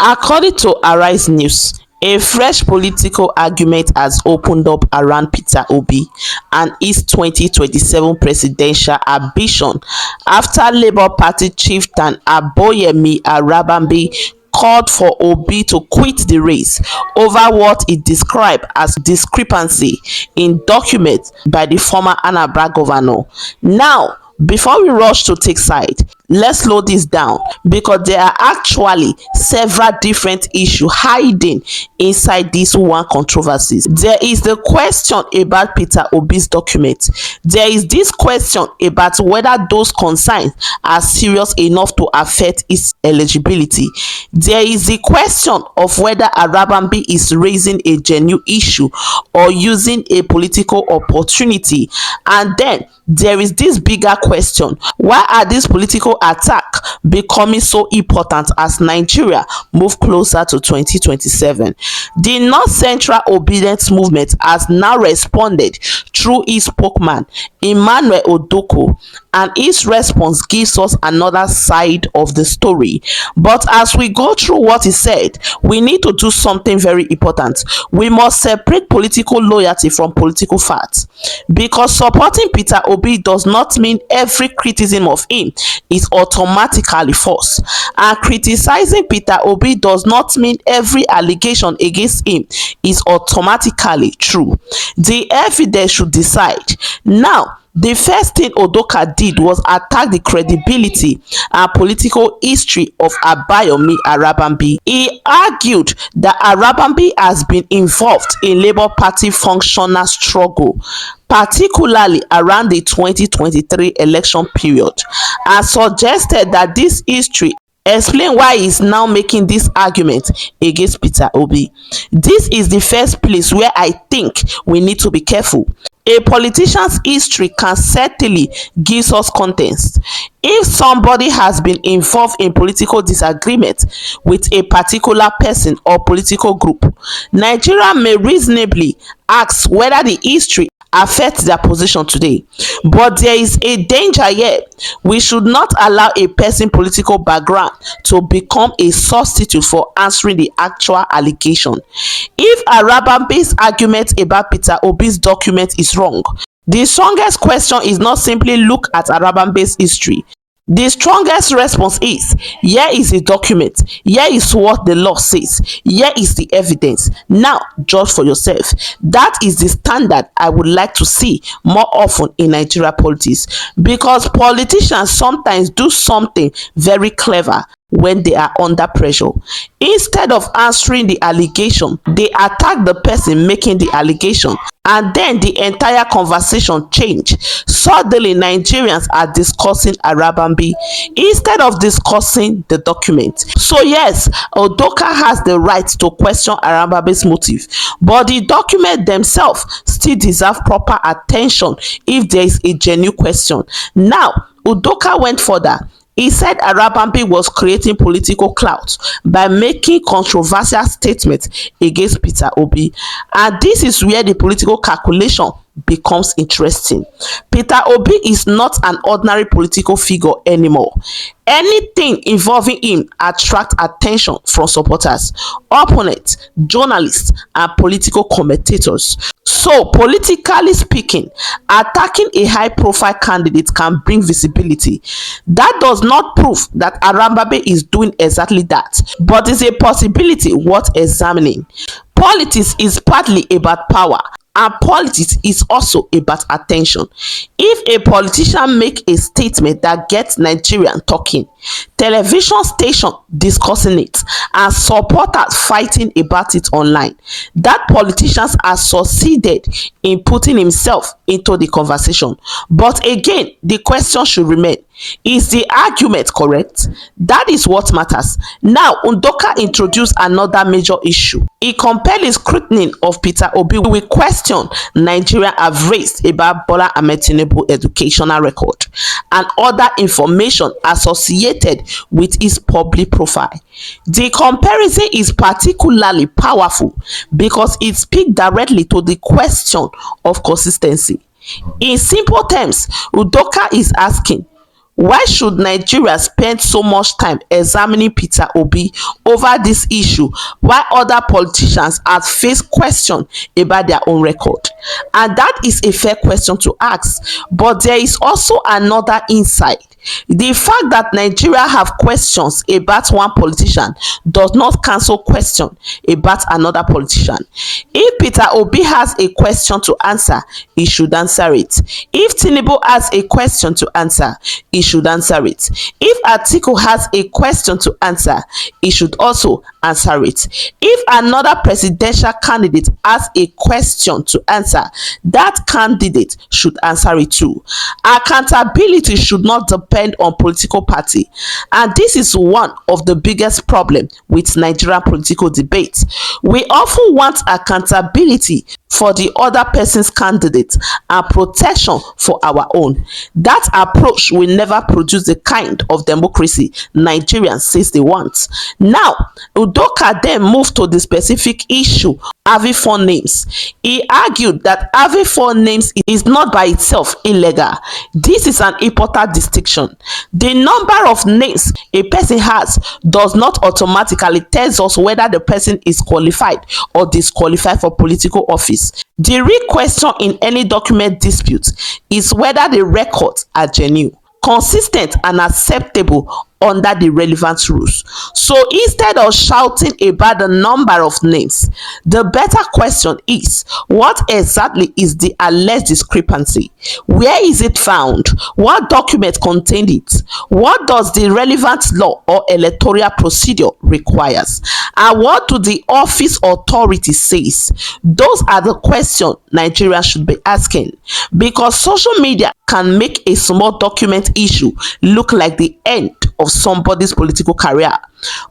According to Arise News, a fresh political argument has opened up around Peter Obi and his 2027 presidential ambition after Labour Party chieftain Aboyemi Arabambi called for Obi to quit the race over what he described as discrepancy in documents by the former Anambra governor. Now, before we rush to take side, let's slow this down because there are actually several different issues hiding inside this one controversy. There is the question about Peter Obi's document. There is this question about whether those concerns are serious enough to affect its eligibility. There is the question of whether Arabambi is raising a genuine issue or using a political opportunity. And then there is this bigger question: why are these political attacks becoming so important as Nigeria move closer to 2027? The North Central Obedience Movement has now responded through its spokesman Emmanuel Odoko, and his response gives us another side of the story. But as we go through what he said, we need to do something very important. We must separate political loyalty from political facts, because supporting Peter Obi does not mean every criticism of him is automatically false, and criticizing Peter Obi does not mean every allegation against him is automatically true. The evidence should decide. Now, the first thing Odoka did was attack the credibility and political history of Abayomi Arabambi. He argued that Arabambi has been involved in Labour Party functional struggle, particularly around the 2023 election period, and suggested that this history explain why he is now making this argument against Peter Obi. This is the first place where I think we need to be careful. A politician's history can certainly give us context. If somebody has been involved in political disagreement with a particular person or political group, Nigeria may reasonably ask whether the history affects their position today. But there is a danger here. We should not allow a person's political background to become a substitute for answering the actual allegation. If Arabambi's argument about Peter Obi's document is wrong, the strongest question is not simply look at Arabambi's history. The strongest response is, here is the document, here is what the law says, here is the evidence. Now, judge for yourself. That is the standard I would like to see more often in Nigeria politics, because politicians sometimes do something very clever when they are under pressure. Instead of answering the allegation, they attack the person making the allegation, and then the entire conversation change. Suddenly, Nigerians are discussing Arabambi instead of discussing the document. So yes, Odoka has the right to question Arabambi's motive, but the document themselves still deserve proper attention if there is a genuine question. Now, Udoka went further. He said Arabambi was creating political clout by making controversial statements against Peter Obi. And this is where the political calculation becomes interesting. Peter Obi is not an ordinary political figure anymore. Anything involving him attracts attention from supporters, opponents, journalists, and political commentators. So, politically speaking, attacking a high-profile candidate can bring visibility. That does not prove that Arabambi is doing exactly that, but is a possibility worth examining. Politics is partly about power, and politics is also about attention. If a politician makes a statement that gets Nigerians talking, television station discussing it, and supporters fighting about it online, that politician has succeeded in putting himself into the conversation. But again, the question should remain: is the argument correct? That is what matters. Now, Udoka introduced another major issue. He compared the scrutiny of Peter Obi with question Nigeria have raised about Bola Ahmed Tinubu's educational record and other information associated with his public profile. The comparison is particularly powerful because it speaks directly to the question of consistency. In simple terms, Udoka is asking, Why should Nigeria spend so much time examining Peter Obi over this issue while other politicians have faced questions about their own record? And that is a fair question to ask, but there is also another insight. The fact that Nigeria have questions about one politician does not cancel question about another politician. If Peter Obi has a question to answer, he should answer it. If Tinubu has a question to answer, he should answer it. If Atiku has a question to answer, he should also answer it. If another presidential candidate has a question to answer, that candidate should answer it too. Accountability should not depend on political party, and this is one of the biggest problems with Nigerian political debates. We often want accountability for the other person's candidate and protection for our own. That approach will never produce the kind of democracy Nigerians says they want. Now, Udoka then moved to the specific issue having four names. He argued that having four names is not by itself illegal. This is an important distinction. The number of names a person has does not automatically tell us whether the person is qualified or disqualified for political office. The real question in any document dispute is whether the records are genuine, consistent and acceptable under the relevant rules. So instead of shouting about the number of names, the better question is, what exactly is the alleged discrepancy? Where is it found? What document contained it? What does the relevant law or electoral procedure requires? And what do the office authority says? Those are the questions Nigerians should be asking, because social media can make a small document issue look like the end of somebody's political career.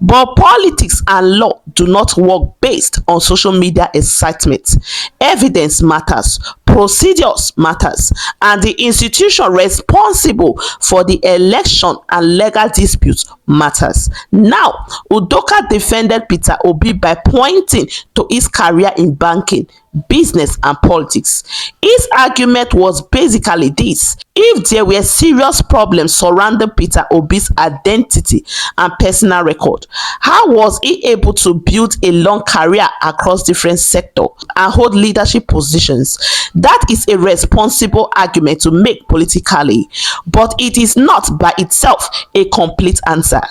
But politics and law do not work based on social media excitement. Evidence matters, procedures matters, and the institution responsible for the election and legal disputes matters. Now, Udoka defended Peter Obi by pointing to his career in banking, business and politics. His argument was basically this: if there were serious problems surrounding Peter Obi's identity and personal record, how was he able to build a long career across different sectors and hold leadership positions? That is a responsible argument to make politically, but it is not by itself a complete answer.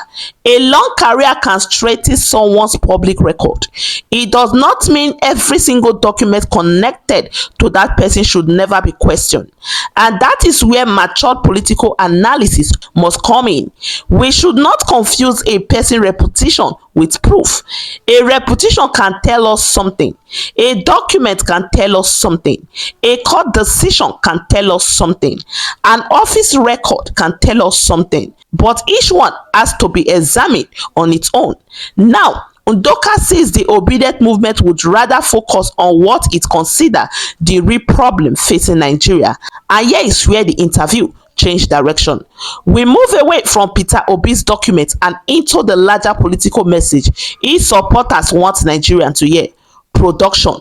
A long career can straighten someone's public record. It does not mean every single document connected to that person should never be questioned, and that is where mature political analysis must come in. We should not confuse a person's reputation with proof. A reputation can tell us something, a document can tell us something, a court decision can tell us something, an office record can tell us something, but each one has to be examined on its own. Now, Udoka says the obedient movement would rather focus on what it considers the real problem facing Nigeria, and here is where the interview changed direction. We move away from Peter Obi's document and into the larger political message his supporters want Nigerians to hear: production,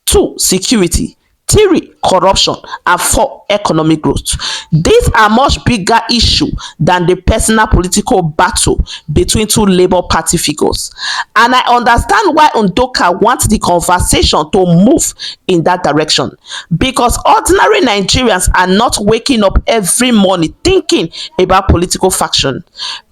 2, security, 3, corruption, and 4, economic growth. These are much bigger issues than the personal political battle between two Labour Party figures. And I understand why Udoka wants the conversation to move in that direction, because ordinary Nigerians are not waking up every morning thinking about political faction.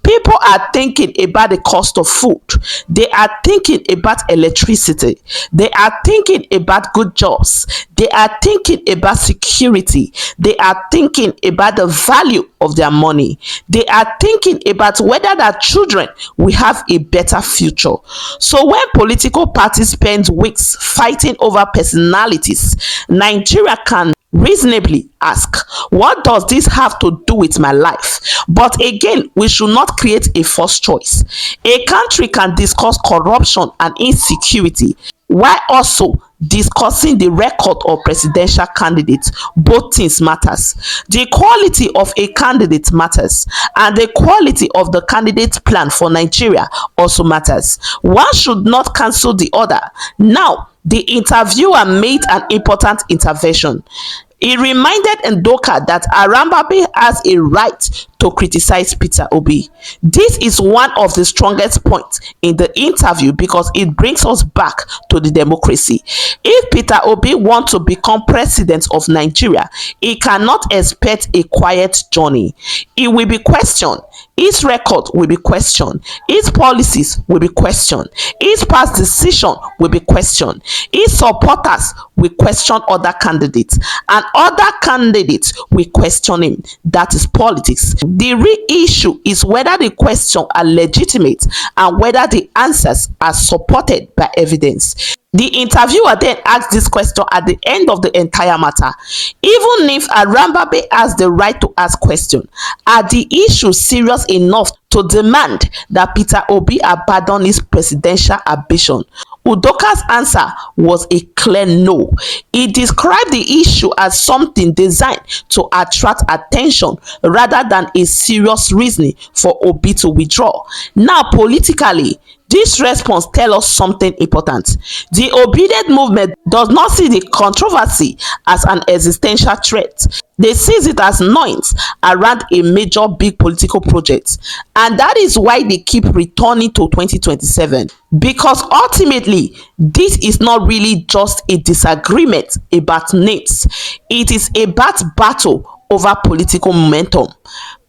People are thinking about the cost of food. They are thinking about electricity. They are thinking about good jobs. They are thinking about security. They are thinking about the value of their money. They are thinking about whether their children will have a better future. So when political parties spend weeks fighting over personalities, Nigeria can reasonably ask, what does this have to do with my life? But again, we should not create a first choice. A country can discuss corruption and insecurity while also discussing the record of presidential candidates. Both things matters. The quality of a candidate matters, and the quality of the candidate's plan for Nigeria also matters. One should not cancel the other. Now, the interviewer made an important intervention. He reminded Ndoka that Arambabe has a right to criticize Peter Obi. This is one of the strongest points in the interview because it brings us back to the democracy. If Peter Obi wants to become president of Nigeria, he cannot expect a quiet journey. He will be questioned. His record will be questioned. His policies will be questioned. His past decision will be questioned. His supporters will question other candidates, and other candidates will question him. That is politics. The real issue is whether the questions are legitimate and whether the answers are supported by evidence. The interviewer then asked this question at the end of the entire matter. Even if Arambabe has the right to ask questions, are the issues serious enough to demand that Peter Obi abandon his presidential ambition? Udoka's answer was a clear no. He described the issue as something designed to attract attention rather than a serious reason for Obi to withdraw. Now, politically, this response tells us something important. The obedient movement does not see the controversy as an existential threat. They see it as noise around a major big political project. And that is why they keep returning to 2027. Because ultimately, this is not really just a disagreement about names. It is about battle over political momentum.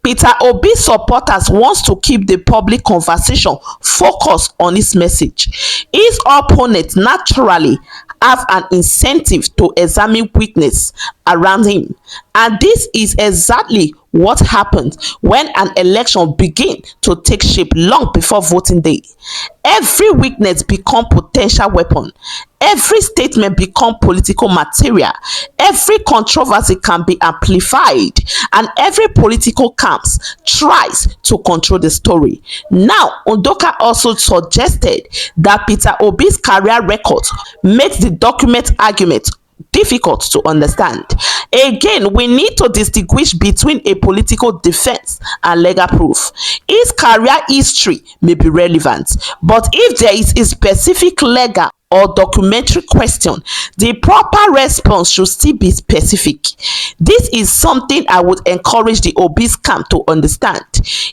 Peter Obi's supporters want to keep the public conversation focused on his message. His opponents naturally have an incentive to examine weakness around him. And this is exactly what happens when an election begins to take shape long before voting day. Every weakness becomes potential weapon. Every statement becomes political material. Every controversy can be amplified, and every political camp tries to control the story. Now, Ndoka also suggested that Peter Obi's career record makes the document argument difficult to understand. Again, we need to distinguish between a political defense and legal proof. His career history may be relevant, but if there is a specific legal or documentary question, the proper response should still be specific. This is something I would encourage the Obi's camp to understand.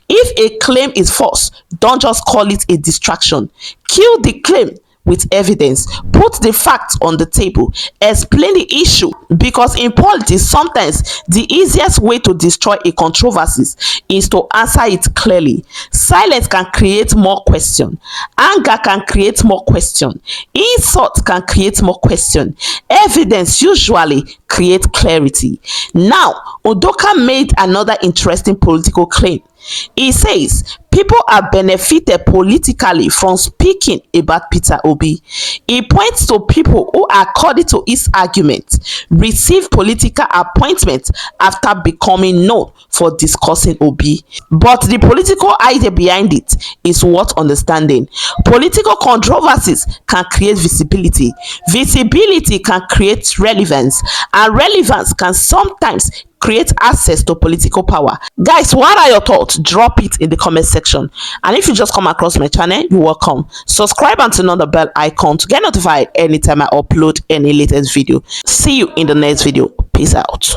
If a claim is false, don't just call it a distraction. Kill the claim with evidence. Put the facts on the table. Explain the issue, because in politics, sometimes the easiest way to destroy a controversy is to answer it clearly. Silence can create more question. Anger can create more question. Insult can create more question. Evidence usually creates clarity. Now, Udoka made another interesting political claim. He says people have benefited politically from speaking about Peter Obi. He points to people who, according to his argument, received political appointments after becoming known for discussing Obi. But the political idea behind it is worth understanding. Political controversies can create visibility. Visibility can create relevance, and relevance can sometimes create access to political power. Guys, what are your thoughts? Drop it in the comment section. And if you just come across my channel, you're welcome. Subscribe and turn on the bell icon to get notified anytime I upload any latest video. See you in the next video. Peace out.